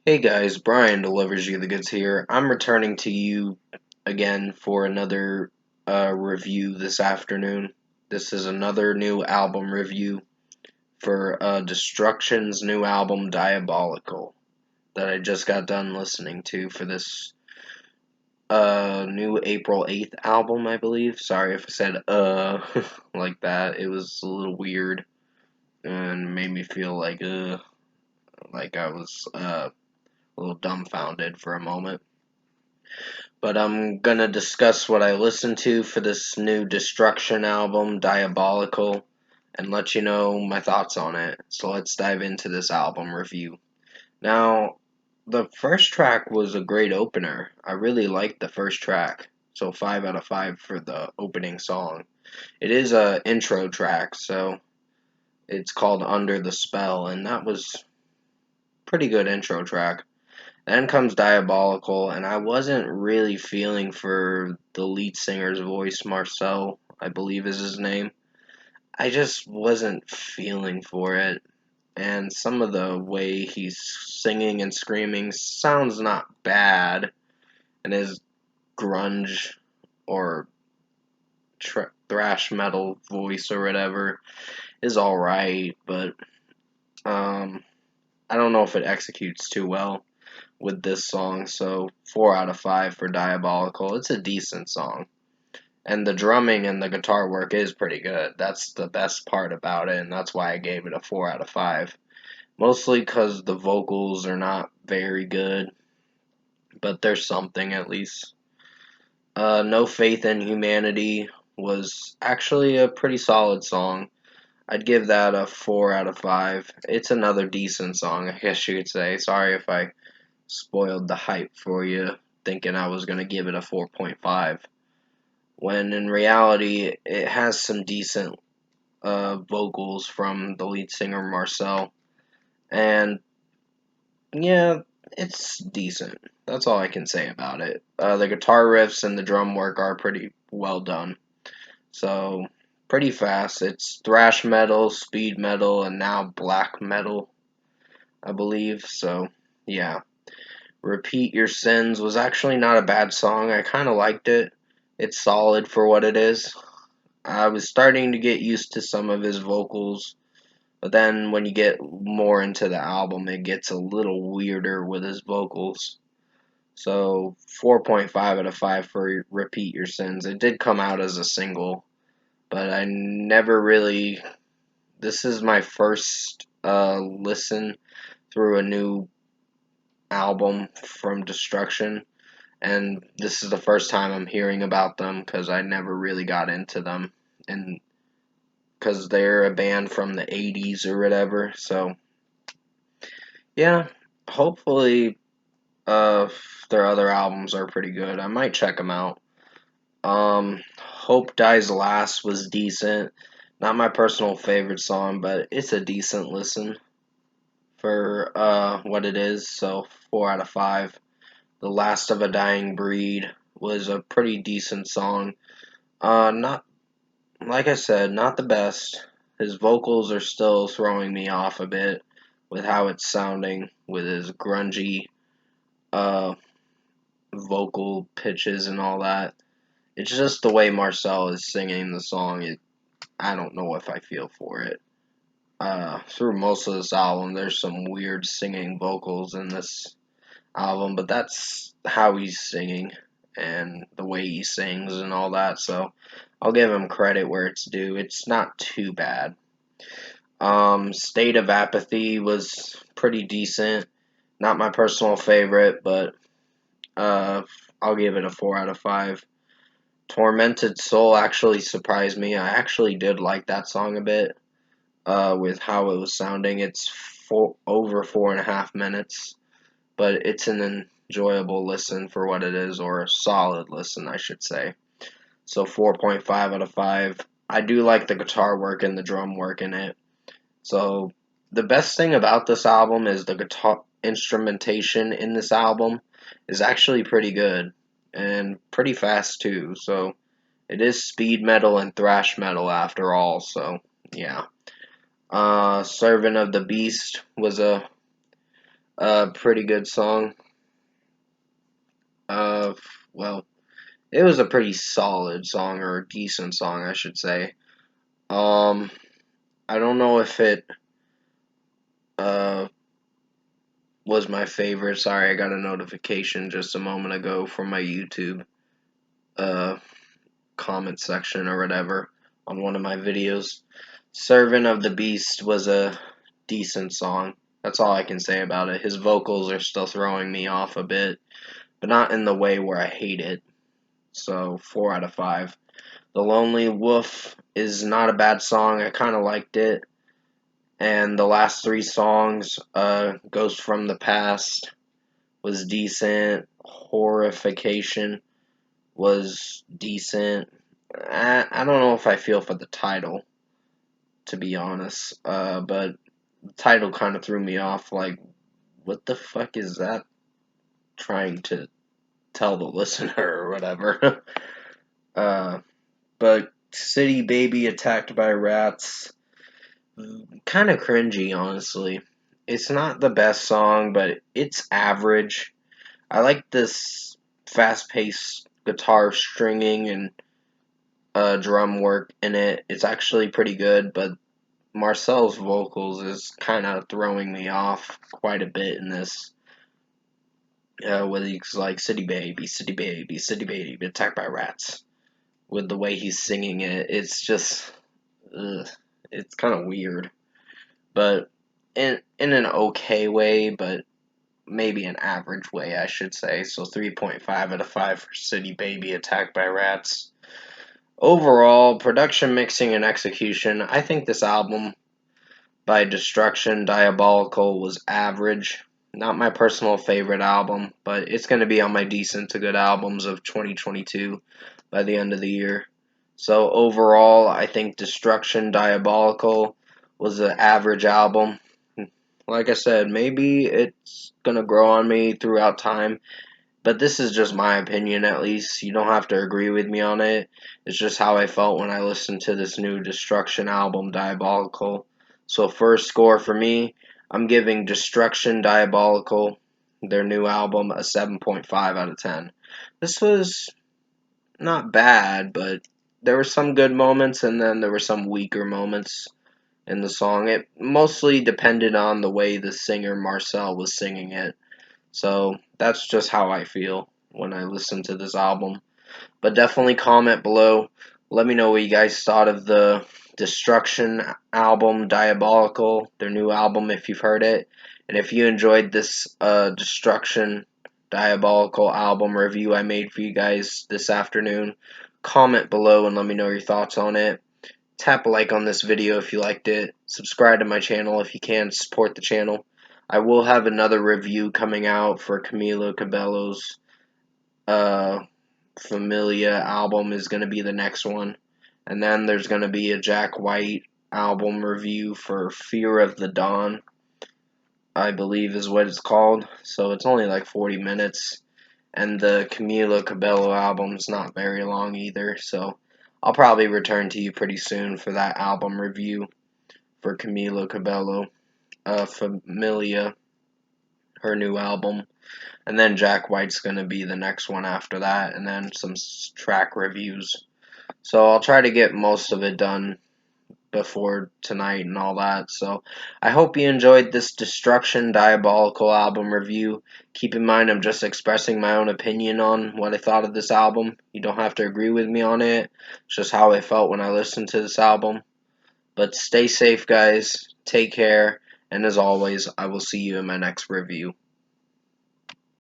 Hey guys, Brian delivers you the goods here. I'm returning to you again for another review this afternoon. This is another new album review for Destruction's new album, Diabolical, that I just got done listening to for this new April 8th album, I believe. Sorry if I said like that. It was a little weird and made me feel like I was a little dumbfounded for a moment. But I'm gonna discuss what I listened to for this new Destruction album, Diabolical, and let you know my thoughts on it. So let's dive into this album review. Now, the first track was a great opener. I really liked the first track. So 5 out of 5 for the opening song. It is a intro track, so it's called Under the Spell, and that was pretty good intro track. Then comes Diabolical, and I wasn't really feeling for the lead singer's voice, Marcel, I believe is his name. I just wasn't feeling for it, and some of the way he's singing and screaming sounds not bad, and his grunge or thrash metal voice or whatever is alright, but um, I don't know if it executes too well with this song, so 4 out of 5 for Diabolical. It's a decent song. And the drumming and the guitar work is pretty good. That's the best part about it, and that's why I gave it a 4 out of 5. Mostly because the vocals are not very good, but there's something at least. No Faith in Humanity was actually a pretty solid song. I'd give that a 4 out of 5. It's another decent song, I guess you could say. Sorry if I spoiled the hype for you, thinking I was going to give it a 4.5. When in reality, it has some decent vocals from the lead singer Marcel. And yeah, it's decent. That's all I can say about it. The guitar riffs and the drum work are pretty well done. So, pretty fast. It's thrash metal, speed metal, and now black metal, I believe. So, yeah. Repeat Your Sins was actually not a bad song. I kind of liked it. It's solid for what it is. I was starting to get used to some of his vocals, but then when you get more into the album, it gets a little weirder with his vocals. So 4.5 out of 5 for Repeat Your Sins. It did come out as a single, but I never really. This is my first listen through a new album from Destruction, and this is the first time I'm hearing about them because I never really got into them, and because they're a band from the 80s or whatever. So yeah, hopefully their other albums are pretty good. I might check them out. Hope Dies Last was decent. Not my personal favorite song, but it's a decent listen for what it is. So 4 out of 5. The Last of a Dying Breed was a pretty decent song. Not like I said, not the best. His vocals are still throwing me off a bit with how it's sounding with his grungy uh vocal pitches and all that. It's just the way Marcel is singing the song. I don't know if I feel for it. Through most of this album, there's some weird singing vocals in this album, but that's how he's singing and the way he sings and all that. So I'll give him credit where it's due. It's not too bad. State of Apathy was pretty decent. Not my personal favorite, but uh, I'll give it a 4 out of 5. Tormented Soul actually surprised me. I actually did like that song a bit with how it was sounding. It's over 4.5 minutes, but it's an enjoyable listen for what it is, or a solid listen, I should say. So 4.5 out of 5. I do like the guitar work and the drum work in it. So the best thing about this album is the guitar instrumentation in this album is actually pretty good and pretty fast too. So it is speed metal and thrash metal after all. So yeah. Servant of the Beast was Pretty good song. Uh, well, it was a pretty solid song, or a decent song, I should say. Um, I don't know if it uh was my favorite. Sorry, I got a notification just a moment ago from my YouTube uh comment section or whatever on one of my videos. Servant of the Beast was a decent song. That's all I can say about it. His vocals are still throwing me off a bit, but not in the way where I hate it. So 4 out of 5. The Lonely Wolf is not a bad song. I kind of liked it. And the last three songs, Ghost from the Past was decent. Horrification was decent. I don't know if I feel for the title, to be honest. But the title kind of threw me off. Like, what the fuck is that trying to tell the listener or whatever? uh, but City Baby Attacked by Rats, kind of cringy, honestly. It's not the best song, but it's average. I like this fast-paced guitar stringing and drum work in it. It's actually pretty good, but Marcel's vocals is kind of throwing me off quite a bit in this. With he's like City Baby, City Baby, City Baby, attacked by rats. With the way he's singing it, it's just, ugh, it's kind of weird. But in an okay way, but maybe an average way, I should say. So 3.5 out of 5 for City Baby, attacked by rats. Overall, production, mixing, and execution, I think this album by Destruction Diabolical was average. Not my personal favorite album, but it's going to be on my decent to good albums of 2022 by the end of the year. So overall, I think Destruction Diabolical was an average album. Like I said, maybe it's going to grow on me throughout time, but this is just my opinion, at least. You don't have to agree with me on it. It's just how I felt when I listened to this new Destruction album, Diabolical. So, first score for me, I'm giving Destruction Diabolical, their new album, a 7.5 out of 10. This was not bad, but there were some good moments and then there were some weaker moments in the song. It mostly depended on the way the singer Marcel was singing it. So that's just how I feel when I listen to this album. But definitely comment below. Let me know what you guys thought of the Destruction album, Diabolical, their new album, if you've heard it. And if you enjoyed this Destruction Diabolical album review I made for you guys this afternoon, comment below and let me know your thoughts on it. Tap a like on this video if you liked it. Subscribe to my channel if you can. Support the channel. I will have another review coming out for Camilo Cabello's Familia album is going to be the next one. And then there's going to be a Jack White album review for Fear of the Dawn, I believe is what it's called. So it's only like 40 minutes. And the Camilo Cabello album's not very long either. So I'll probably return to you pretty soon for that album review for Camilo Cabello. Familia, her new album. And then Jack White's going to be the next one after that, and then some track reviews. So I'll try to get most of it done before tonight and all that. So I hope you enjoyed this Destruction Diabolical album review. Keep in mind I'm just expressing my own opinion on what I thought of this album. You don't have to agree with me on it. It's just how I felt when I listened to this album. But stay safe, guys. Take care. And as always, I will see you in my next review.